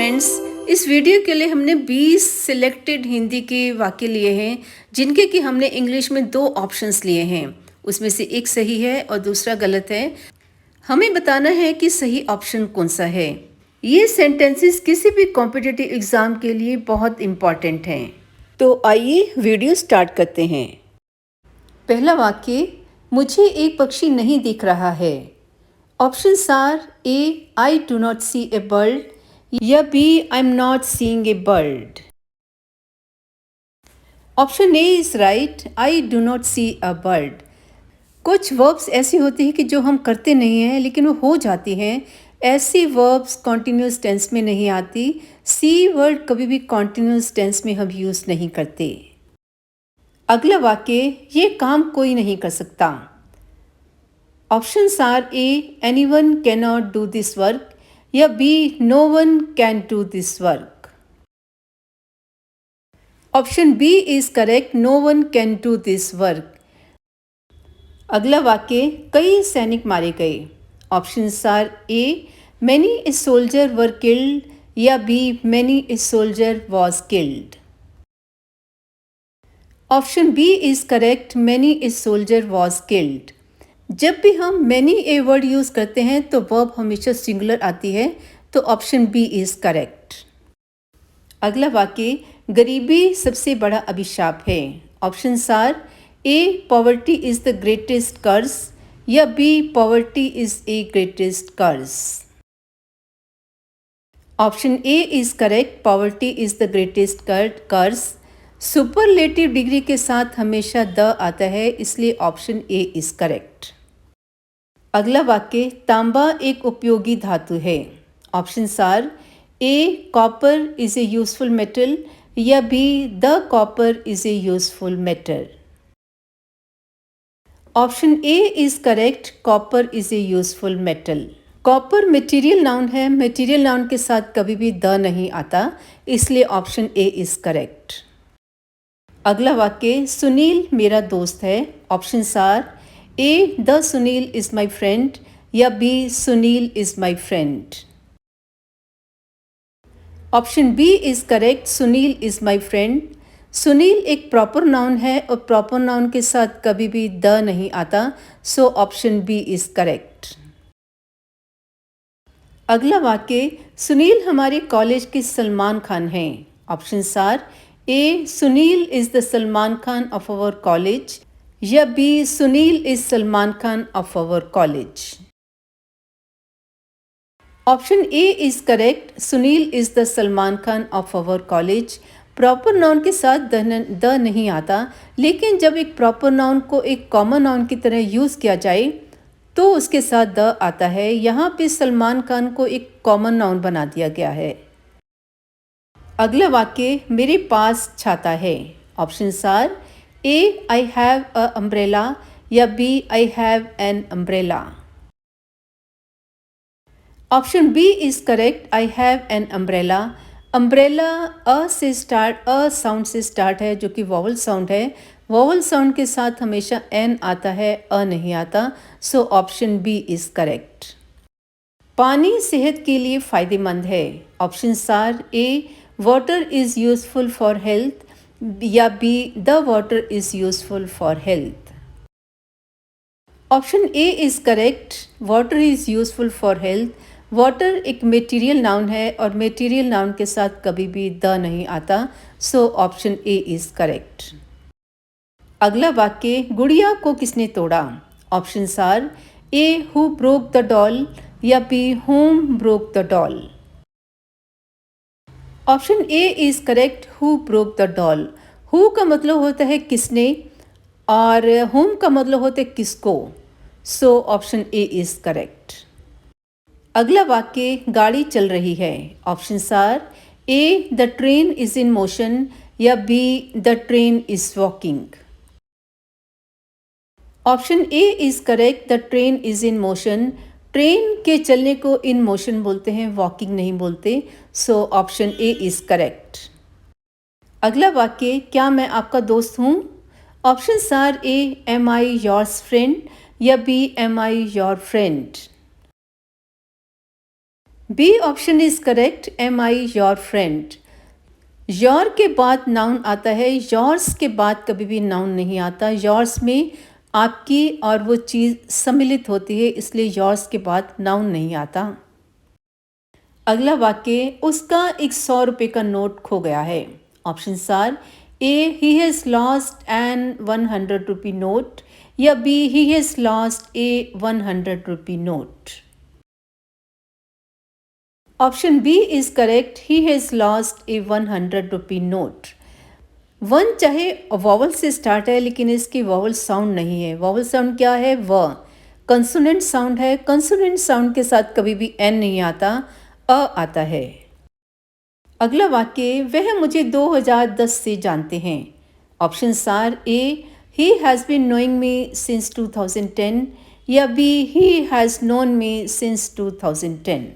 Friends, इस video के लिए हमने 20 सिलेक्टेड हिंदी के वाक्य लिए हैं जिनके कि हमने इंग्लिश में 2 ऑप्शंस लिए हैं। उसमें से एक सही है और दूसरा गलत है। हमें बताना है कि सही ऑप्शन कौन सा है। ये सेंटेंसेस किसी भी कॉम्पिटिटिव एग्जाम के लिए बहुत इम्पॉर्टेंट हैं। तो आइए वीडियो स्टार्ट करते हैं। पहला वाक्य, मुझे एक पक्षी नहीं दिख रहा है। Options are A, I do not see a bird, या B, I am not seeing a bird. Option A is right, I do not see a bird. कुछ वर्ब्स ऐसी होती हैं कि जो हम करते नहीं हैं लेकिन वो हो जाती हैं। ऐसी वर्ब्स कॉन्टिन्यूस टेंस में नहीं आती। सी वर्ड कभी भी कॉन्टिन्यूस टेंस में हम यूज़ नहीं करते। अगला वाक्य, ये काम कोई नहीं कर सकता। Options are A, anyone can not do this work, या B, no one can do this work. Option B is correct, no one can do this work. अगला वाक्य, कई सैनिक मारे गए। Options are A, many a soldier were killed, या B, many a soldier was killed. Option B is correct, many a soldier was killed. जब भी हम मैनी ए वर्ड यूज करते हैं तो वर्ब हमेशा सिंगुलर आती है, तो ऑप्शन बी इज करेक्ट। अगला वाक्य, गरीबी सबसे बड़ा अभिशाप है। Options are A, poverty is the greatest curse, या B, poverty is a greatest curse. Option A is correct, poverty is the greatest curse. Superlative degree के साथ हमेशा द आता है, इसलिए ऑप्शन ए इज करेक्ट। अगला वाक्य, तांबा एक उपयोगी धातु है। Options are A, copper is a useful metal, या B, the copper is a useful metal. Option A is correct, copper is a useful metal. Copper material noun है, material noun के साथ कभी भी द नहीं आता, इसलिए ऑप्शन ए इज करेक्ट। अगला वाक्य, सुनील मेरा दोस्त है। Options are A, the Sunil is my friend, या B, Sunil is my friend. Option B is correct, Sunil is my friend. Sunil एक प्रॉपर नाउन है और प्रॉपर नाउन के साथ कभी भी द नहीं आता, so option B is correct. अगला वाक्य, सुनील हमारे कॉलेज के सलमान खान हैं। Options are A, Sunil is the Salman Khan of our college, या B, Sunil is Salman Khan of our college. Option A is correct, Sunil is the Salman Khan of our college. Proper noun के साथ द नहीं आता, लेकिन जब एक प्रॉपर नाउन को एक कॉमन नाउन की तरह यूज़ किया जाए तो उसके साथ द आता है। यहाँ पे सलमान खान को एक कॉमन नाउन बना दिया गया है। अगला वाक्य, मेरे पास छाता है। Options are A, I have a umbrella, या B, I have an umbrella. Option B is correct, I have an umbrella. Umbrella अ से स्टार्ट, अ साउंड से स्टार्ट है जो कि वॉवल साउंड है। वॉवल साउंड के साथ हमेशा एन आता है, अ नहीं आता, so option B is correct. पानी सेहत के लिए फायदेमंद है। Options are A, water is useful for health, या B, the water is useful for health. Option A is correct, water is useful for health. Water एक मटेरियल नाउन है और मटेरियल नाउन के साथ कभी भी द नहीं आता, so option A is correct. अगला वाक्य, गुड़िया को किसने तोड़ा। Options are A, who broke the doll, या B, home broke the doll. Option A is correct, who broke the doll. Who का मतलब होता है किसने, और होम का मतलब होता है किसको, so option A is correct. अगला वाक्य, गाड़ी चल रही है। Options are A, the train is in motion, या B, the train is walking. Option A is correct, the train is in motion. Train के चलने को इन मोशन बोलते हैं, वॉकिंग नहीं बोलते, so option A is correct. अगला वाक्य, क्या मैं आपका दोस्त हूँ। Options are A, am I yours friend, या B, am I your friend. B option is correct, am I your friend. Your के बाद नाउन आता है, योर्स के बाद कभी भी नाउन नहीं आता। योर्स में आपकी और वो चीज़ सम्मिलित होती है, इसलिए योर्स के बाद नाउन नहीं आता। अगला वाक्य, उसका एक 100 रुपये का नोट खो गया है। Option are, A he has lost an 100 rupee note, या B he has lost a 100 rupee note. Option B is correct, he has lost a 100 rupee note. One चाहे वॉवल से स्टार्ट है, लेकिन इसकी वॉवल साउंड नहीं है। Vowel sound क्या है? व। कंसोनेंट साउंड है। कंसोनेंट साउंड के साथ कभी भी एन नहीं आता, अ आता है। अगला वाक्य, वह मुझे 2010 से जानते हैं। Option are, A he has been knowing me since 2010, या B he has known me since 2010।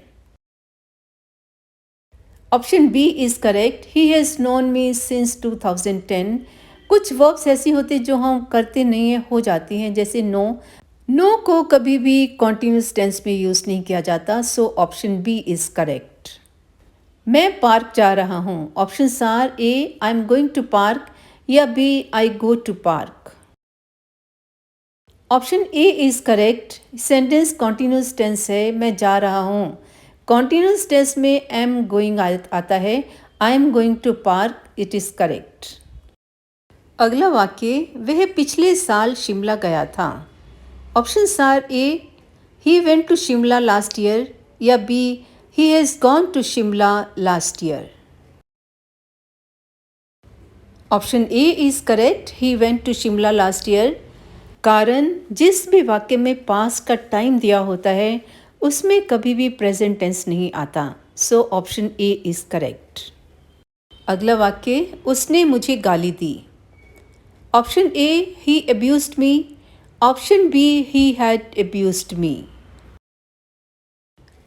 Option B is correct, he has known me since 2010। कुछ वर्ब्स ऐसी होती जो हम करते नहीं हैं, हो जाती हैं, जैसे नो। नो को कभी भी कॉन्टिन्यूस टेंस में यूज़ नहीं किया जाता, so option B is correct. मैं पार्क जा रहा हूँ। Option are, A I am going to park, या B I go to park. Option A is correct, sentence continuous tense है, मैं जा रहा हूँ। कॉन्टिन्यूस टेंस में एम गोइंग आता है, I am going to park, it is correct. अगला वाक्य, वह पिछले साल शिमला गया था। Option are, A he went to Shimla last year, या B he has gone to Shimla last year. Option A is correct, he went to Shimla last year. कारण जिस भी वाक्य में पास का टाइम दिया होता है उसमें कभी भी प्रेजेंट टेंस नहीं आता, so option A is correct. अगला वाक्य, उसने मुझे गाली दी। Option A, he abused me. Option B, he had abused me.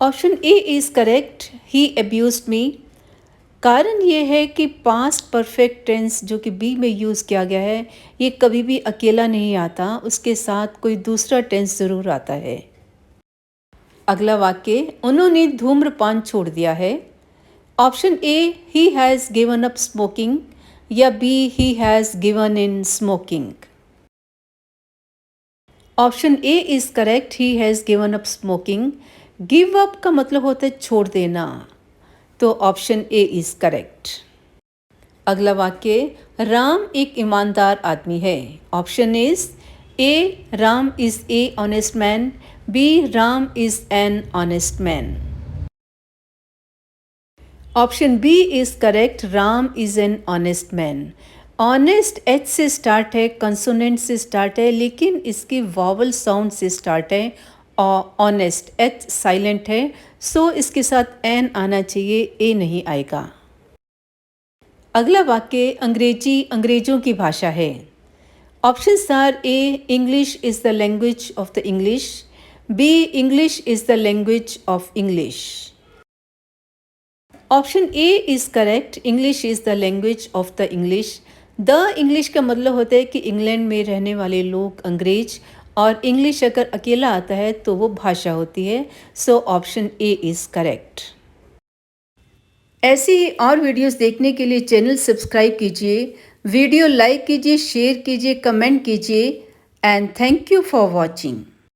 Option A is correct, he abused me. कारण ये है कि पास्ट परफेक्ट टेंस जो कि बी में यूज़ किया गया है, ये कभी भी अकेला नहीं आता, उसके साथ कोई दूसरा टेंस ज़रूर आता है। अगला वाक्य, उन्होंने धूम्रपान छोड़ दिया है। Option A, he has given up smoking, या B he has given in smoking. Option A is correct, he has given up smoking. Give up का मतलब होता है छोड़ देना, तो ऑप्शन ए इज करेक्ट। अगला वाक्य, राम एक ईमानदार आदमी है। Option is A, Ram is a honest man, B Ram is an honest man. Option B is correct, Ram is an honest man. Honest H से स्टार्ट है, कंसोनेंट से स्टार्ट है, लेकिन इसकी वॉवल साउंड से स्टार्ट है, और ऑनेस्ट एच साइलेंट है, सो इसके साथ एन आना चाहिए, ए नहीं आएगा। अगला वाक्य, अंग्रेजी अंग्रेजों की भाषा है। Options are, A English is the language of the English, B English is the language of English. Option A is correct, English is the language of the English. The English का मतलब होता है कि इंग्लैंड में रहने वाले लोग अंग्रेज, और इंग्लिश अगर अकेला आता है तो वो भाषा होती है, सो ऑप्शन ए इज करेक्ट। ऐसी ही और वीडियोस देखने के लिए चैनल सब्सक्राइब कीजिए, वीडियो लाइक कीजिए, शेयर कीजिए, कमेंट कीजिए, and thank you for watching.